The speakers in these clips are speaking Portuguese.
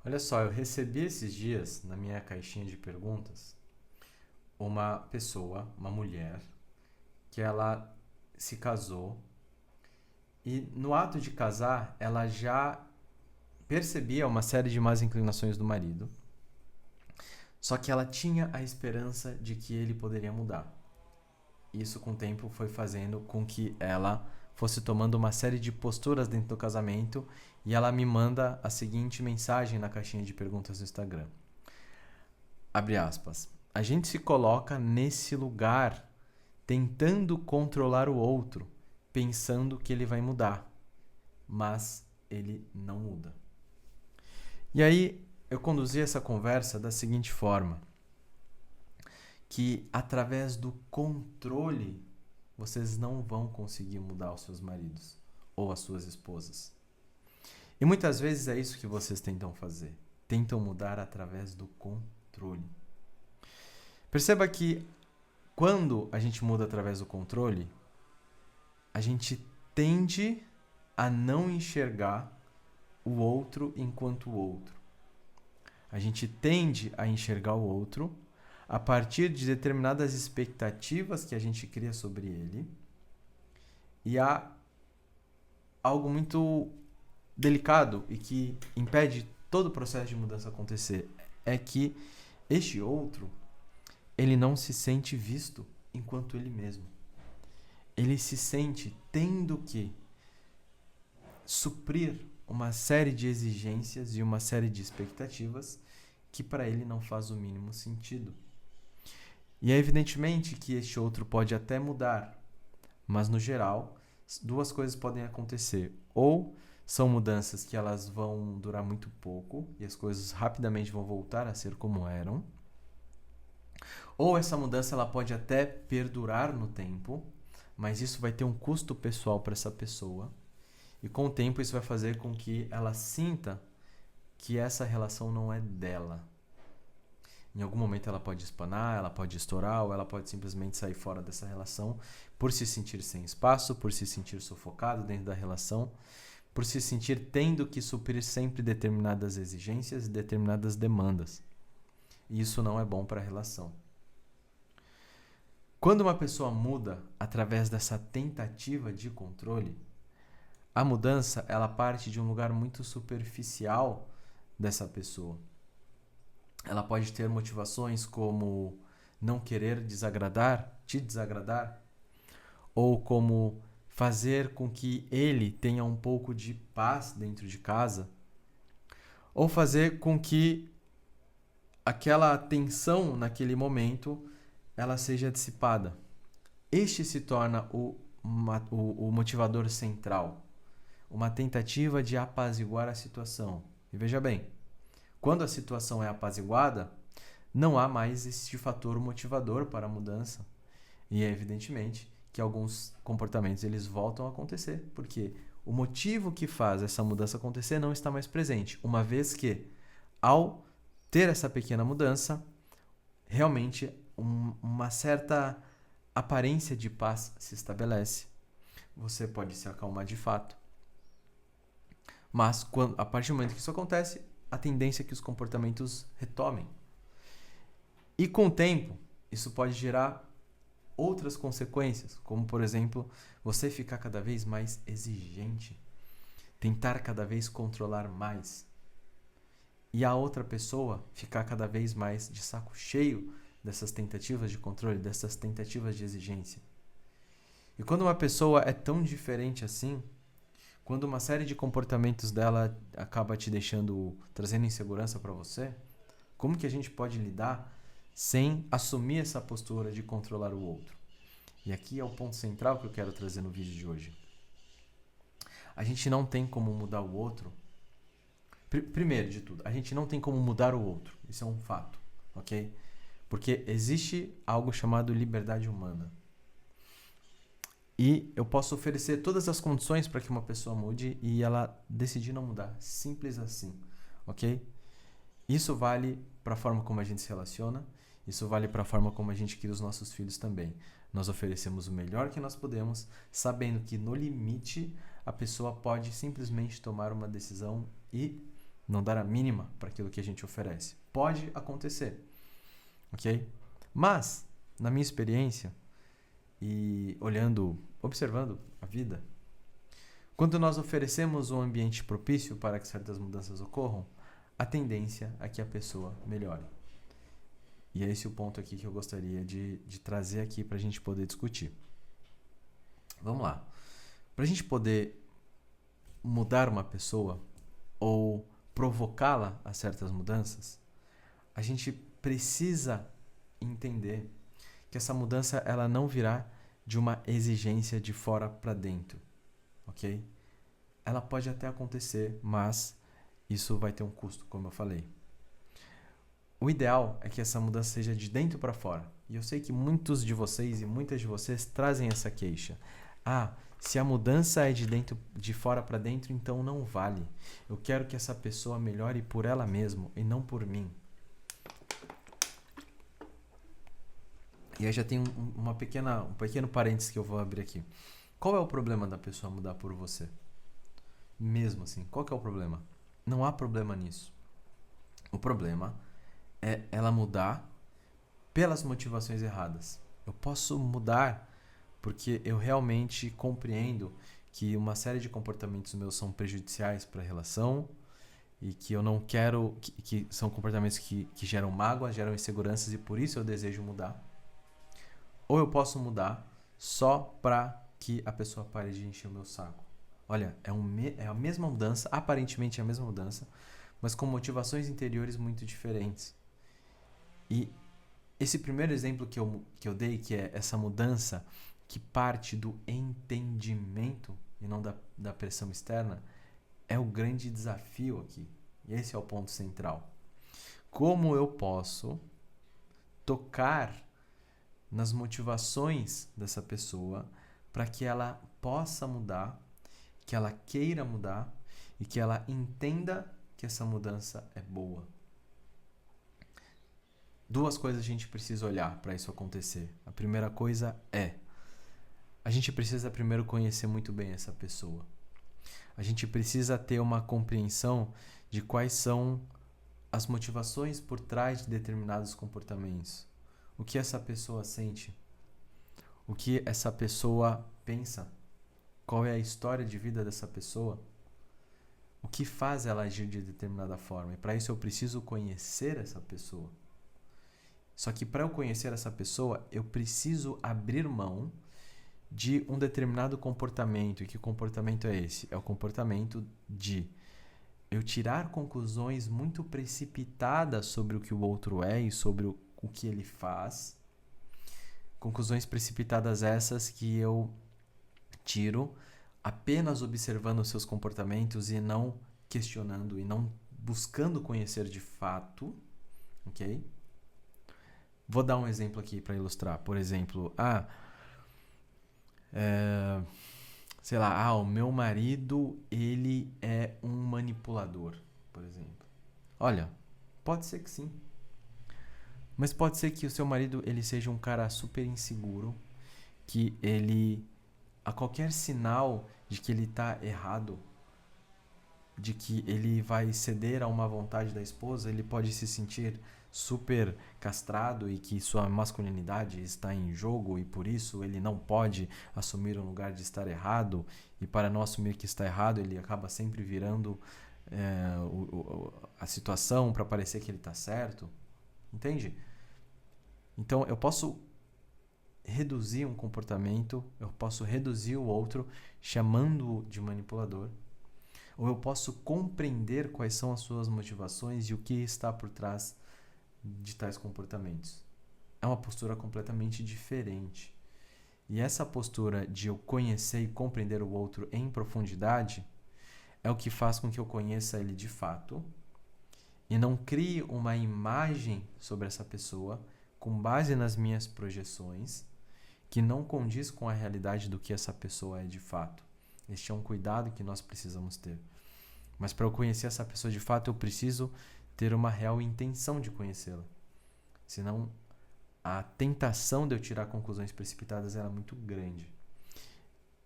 Olha só, eu recebi esses dias na minha caixinha de perguntas uma pessoa, uma mulher, que ela se casou e no ato de casar ela já percebia uma série de más inclinações do marido, só que ela tinha a esperança de que ele poderia mudar. Isso com o tempo foi fazendo com que ela fosse tomando uma série de posturas dentro do casamento e ela me manda a seguinte mensagem na caixinha de perguntas do Instagram. Abre aspas. A gente se coloca nesse lugar tentando controlar o outro, pensando que ele vai mudar, mas ele não muda. E aí eu conduzi essa conversa da seguinte forma, que através do controle vocês não vão conseguir mudar os seus maridos ou as suas esposas. E muitas vezes é isso que vocês tentam fazer. Tentam mudar através do controle. Perceba que quando a gente muda através do controle, a gente tende a não enxergar o outro enquanto outro. A gente tende a enxergar o outro a partir de determinadas expectativas que a gente cria sobre ele. E há algo muito delicado e que impede todo o processo de mudança acontecer. É que este outro, ele não se sente visto enquanto ele mesmo. Ele se sente tendo que suprir uma série de exigências e uma série de expectativas que para ele não faz o mínimo sentido. E é evidentemente que este outro pode até mudar, mas no geral, duas coisas podem acontecer. Ou são mudanças que elas vão durar muito pouco e as coisas rapidamente vão voltar a ser como eram. Ou essa mudança ela pode até perdurar no tempo, mas isso vai ter um custo pessoal para essa pessoa. E com o tempo isso vai fazer com que ela sinta que essa relação não é dela. Em algum momento ela pode espanar, ela pode estourar, ou ela pode simplesmente sair fora dessa relação por se sentir sem espaço, por se sentir sufocado dentro da relação, por se sentir tendo que suprir sempre determinadas exigências e determinadas demandas. E isso não é bom para a relação. Quando uma pessoa muda através dessa tentativa de controle, a mudança ela parte de um lugar muito superficial dessa pessoa. Ela pode ter motivações como não querer te desagradar, ou como fazer com que ele tenha um pouco de paz dentro de casa, ou fazer com que aquela tensão naquele momento ela seja dissipada. Este se torna o motivador central, uma tentativa de apaziguar a situação. E veja bem, quando a situação é apaziguada, não há mais este fator motivador para a mudança. E é evidentemente que alguns comportamentos eles voltam a acontecer, porque o motivo que faz essa mudança acontecer não está mais presente, uma vez que, ao ter essa pequena mudança, realmente uma certa aparência de paz se estabelece. Você pode se acalmar de fato. Mas, a partir do momento que isso acontece, a tendência é que os comportamentos retomem. E com o tempo, isso pode gerar outras consequências, como, por exemplo, você ficar cada vez mais exigente, tentar cada vez controlar mais, e a outra pessoa ficar cada vez mais de saco cheio dessas tentativas de controle, dessas tentativas de exigência. E quando uma pessoa é tão diferente assim, quando uma série de comportamentos dela acaba te trazendo insegurança para você, como que a gente pode lidar sem assumir essa postura de controlar o outro? E aqui é o ponto central que eu quero trazer no vídeo de hoje. A gente não tem como mudar o outro. Primeiro de tudo, a gente não tem como mudar o outro. Isso é um fato, ok? Porque existe algo chamado liberdade humana. E eu posso oferecer todas as condições para que uma pessoa mude e ela decidir não mudar. Simples assim, ok? Isso vale para a forma como a gente se relaciona, isso vale para a forma como a gente cria os nossos filhos também. Nós oferecemos o melhor que nós podemos, sabendo que no limite a pessoa pode simplesmente tomar uma decisão e não dar a mínima para aquilo que a gente oferece. Pode acontecer, ok? Mas, na minha experiência, e observando a vida, quando nós oferecemos um ambiente propício para que certas mudanças ocorram, a tendência é que a pessoa melhore. E é esse o ponto aqui que eu gostaria de trazer aqui para a gente poder discutir. Vamos lá. Para a gente poder mudar uma pessoa ou provocá-la a certas mudanças, a gente precisa entender que essa mudança ela não virá de uma exigência de fora para dentro, ok? Ela pode até acontecer, mas isso vai ter um custo, como eu falei. O ideal é que essa mudança seja de dentro para fora. E eu sei que muitos de vocês e muitas de vocês trazem essa queixa. Se a mudança é de fora para dentro, então não vale. Eu quero que essa pessoa melhore por ela mesma e não por mim. E aí já tem um pequeno parênteses que eu vou abrir aqui. Qual é o problema da pessoa mudar por você? Mesmo assim, qual que é o problema? Não há problema nisso. O problema é ela mudar pelas motivações erradas. Eu posso mudar porque eu realmente compreendo que uma série de comportamentos meus são prejudiciais para a relação e que eu não quero, que são comportamentos que geram mágoa, geram inseguranças e por isso eu desejo mudar. Ou eu posso mudar só para que a pessoa pare de encher o meu saco. Olha, é a mesma mudança, aparentemente é a mesma mudança, mas com motivações interiores muito diferentes. E esse primeiro exemplo que eu dei, que é essa mudança que parte do entendimento e não da pressão externa, é o grande desafio aqui. E esse é o ponto central. Como eu posso tocar nas motivações dessa pessoa para que ela possa mudar, que ela queira mudar e que ela entenda que essa mudança é boa. Duas coisas a gente precisa olhar para isso acontecer. A primeira coisa é: a gente precisa primeiro conhecer muito bem essa pessoa. A gente precisa ter uma compreensão de quais são as motivações por trás de determinados comportamentos. O que essa pessoa sente? O que essa pessoa pensa? Qual é a história de vida dessa pessoa? O que faz ela agir de determinada forma? E para isso eu preciso conhecer essa pessoa. Só que para eu conhecer essa pessoa, eu preciso abrir mão de um determinado comportamento. E que comportamento é esse? É o comportamento de eu tirar conclusões muito precipitadas sobre o que o outro é e sobre o que ele faz. Conclusões precipitadas essas que eu tiro apenas observando os seus comportamentos e não questionando e não buscando conhecer de fato, ok? Vou dar um exemplo aqui para ilustrar. Por exemplo, o meu marido, ele é um manipulador, por exemplo. Olha, pode ser que sim. Mas pode ser que o seu marido, ele seja um cara super inseguro, que ele, a qualquer sinal de que ele está errado, de que ele vai ceder a uma vontade da esposa, ele pode se sentir super castrado e que sua masculinidade está em jogo e por isso ele não pode assumir um lugar de estar errado, e para não assumir que está errado ele acaba sempre virando a situação para parecer que ele está certo, entende? Então eu posso reduzir um comportamento, eu posso reduzir o outro chamando-o de manipulador, ou eu posso compreender quais são as suas motivações e o que está por trás de tais comportamentos. É uma postura completamente diferente. E essa postura de eu conhecer e compreender o outro em profundidade é o que faz com que eu conheça ele de fato e não crie uma imagem sobre essa pessoa com base nas minhas projeções que não condiz com a realidade do que essa pessoa é de fato. Este é um cuidado que nós precisamos ter. Mas para eu conhecer essa pessoa de fato, eu preciso ter uma real intenção de conhecê-la. Senão, a tentação de eu tirar conclusões precipitadas é muito grande.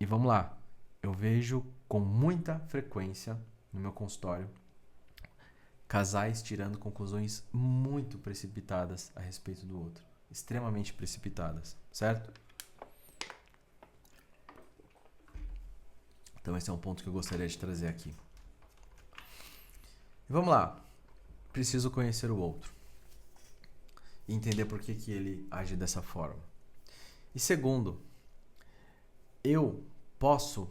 E vamos lá. Eu vejo com muita frequência no meu consultório casais tirando conclusões muito precipitadas a respeito do outro. Extremamente precipitadas, certo? Então esse é um ponto que eu gostaria de trazer aqui. E vamos lá. Preciso conhecer o outro. E entender por que ele age dessa forma. E segundo, eu posso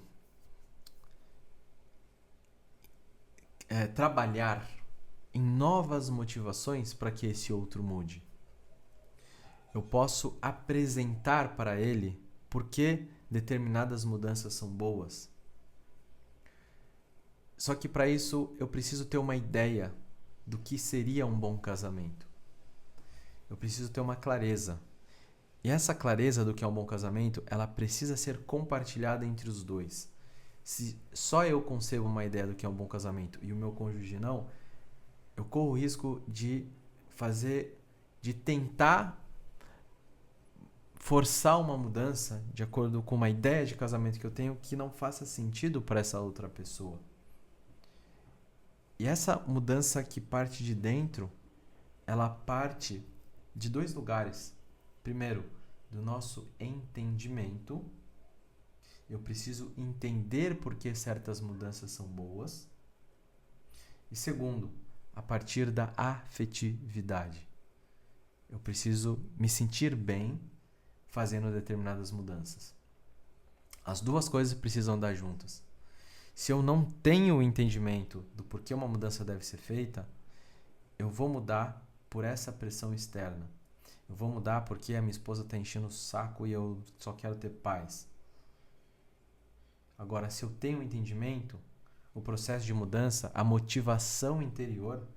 trabalhar em novas motivações para que esse outro mude. Eu posso apresentar para ele por que determinadas mudanças são boas. Só que para isso eu preciso ter uma ideia do que seria um bom casamento. Eu preciso ter uma clareza. E essa clareza do que é um bom casamento, ela precisa ser compartilhada entre os dois. Se só eu concebo uma ideia do que é um bom casamento e o meu cônjuge não, eu corro o risco de tentar forçar uma mudança de acordo com uma ideia de casamento que eu tenho que não faça sentido para essa outra pessoa. E essa mudança que parte de dentro, ela parte de dois lugares. Primeiro, do nosso entendimento. Eu preciso entender por que certas mudanças são boas. E segundo, a partir da afetividade. Eu preciso me sentir bem fazendo determinadas mudanças. As duas coisas precisam andar juntas. Se eu não tenho o entendimento do porquê uma mudança deve ser feita, eu vou mudar por essa pressão externa. Eu vou mudar porque a minha esposa está enchendo o saco e eu só quero ter paz. Agora, se eu tenho um entendimento, o processo de mudança, a motivação interior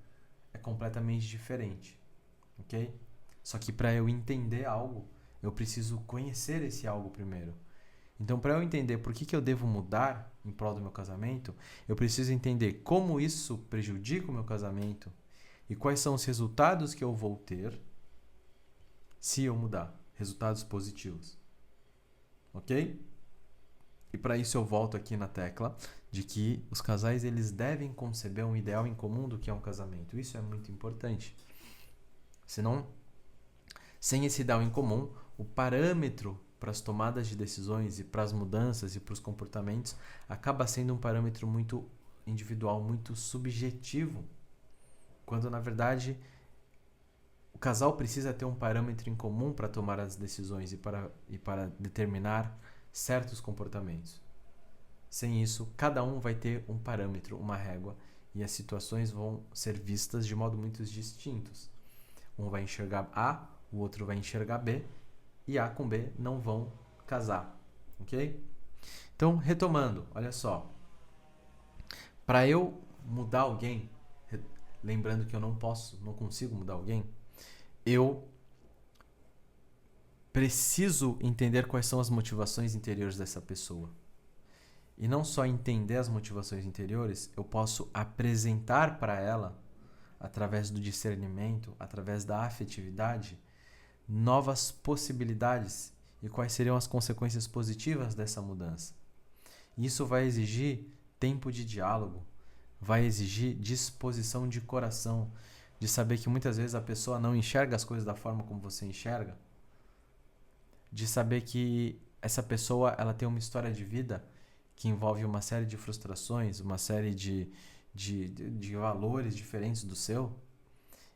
é completamente diferente. Ok? Só que para eu entender algo, eu preciso conhecer esse algo primeiro. Então, para eu entender por que eu devo mudar em prol do meu casamento, eu preciso entender como isso prejudica o meu casamento e quais são os resultados que eu vou ter se eu mudar. Resultados positivos. Ok? E para isso eu volto aqui na tecla de que os casais eles devem conceber um ideal em comum do que é um casamento. Isso é muito importante. Senão, sem esse ideal em comum, o parâmetro para as tomadas de decisões e para as mudanças e para os comportamentos acaba sendo um parâmetro muito individual, muito subjetivo, quando na verdade o casal precisa ter um parâmetro em comum para tomar as decisões e para determinar certos comportamentos. Sem isso, cada um vai ter um parâmetro, uma régua, e as situações vão ser vistas de modo muito distintos. Um vai enxergar A, o outro vai enxergar B, e A com B não vão casar, ok? Então, retomando, olha só. Para eu mudar alguém, lembrando que eu não consigo mudar alguém, eu preciso entender quais são as motivações interiores dessa pessoa. E não só entender as motivações interiores, eu posso apresentar para ela, através do discernimento, através da afetividade, novas possibilidades e quais seriam as consequências positivas dessa mudança. Isso vai exigir tempo de diálogo, vai exigir disposição de coração, de saber que muitas vezes a pessoa não enxerga as coisas da forma como você enxerga, de saber que essa pessoa ela tem uma história de vida que envolve uma série de frustrações, uma série de valores diferentes do seu,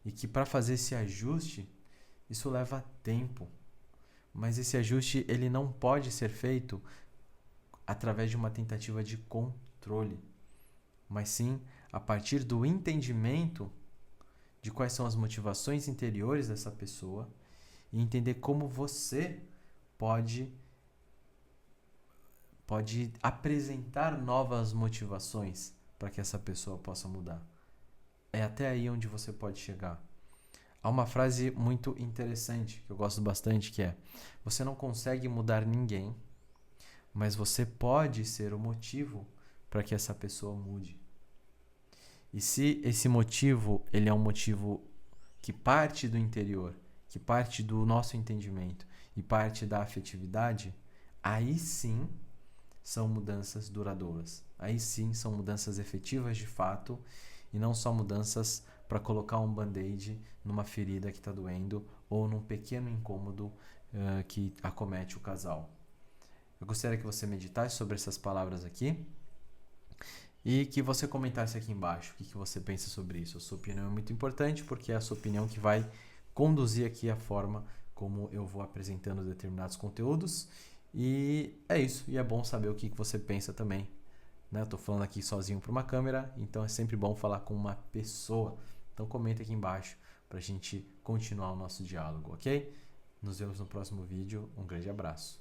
e que para fazer esse ajuste, isso leva tempo. Mas esse ajuste ele não pode ser feito através de uma tentativa de controle, mas sim a partir do entendimento de quais são as motivações interiores dessa pessoa e entender como você pode apresentar novas motivações para que essa pessoa possa mudar. É até aí onde você pode chegar. Há uma frase muito interessante, que eu gosto bastante, que é: você não consegue mudar ninguém, mas você pode ser o motivo para que essa pessoa mude. E se esse motivo ele é um motivo que parte do interior, que parte do nosso entendimento e parte da afetividade, aí sim são mudanças duradouras. Aí sim são mudanças efetivas de fato e não só mudanças para colocar um band-aid numa ferida que está doendo ou num pequeno incômodo que acomete o casal. Eu gostaria que você meditasse sobre essas palavras aqui e que você comentasse aqui embaixo o que você pensa sobre isso. A sua opinião é muito importante porque é a sua opinião que vai conduzir aqui a forma como eu vou apresentando determinados conteúdos. E é isso, e é bom saber o que você pensa também. Eu estou falando aqui sozinho para uma câmera, então é sempre bom falar com uma pessoa. Então comenta aqui embaixo para a gente continuar o nosso diálogo, ok? Nos vemos no próximo vídeo. Um grande abraço.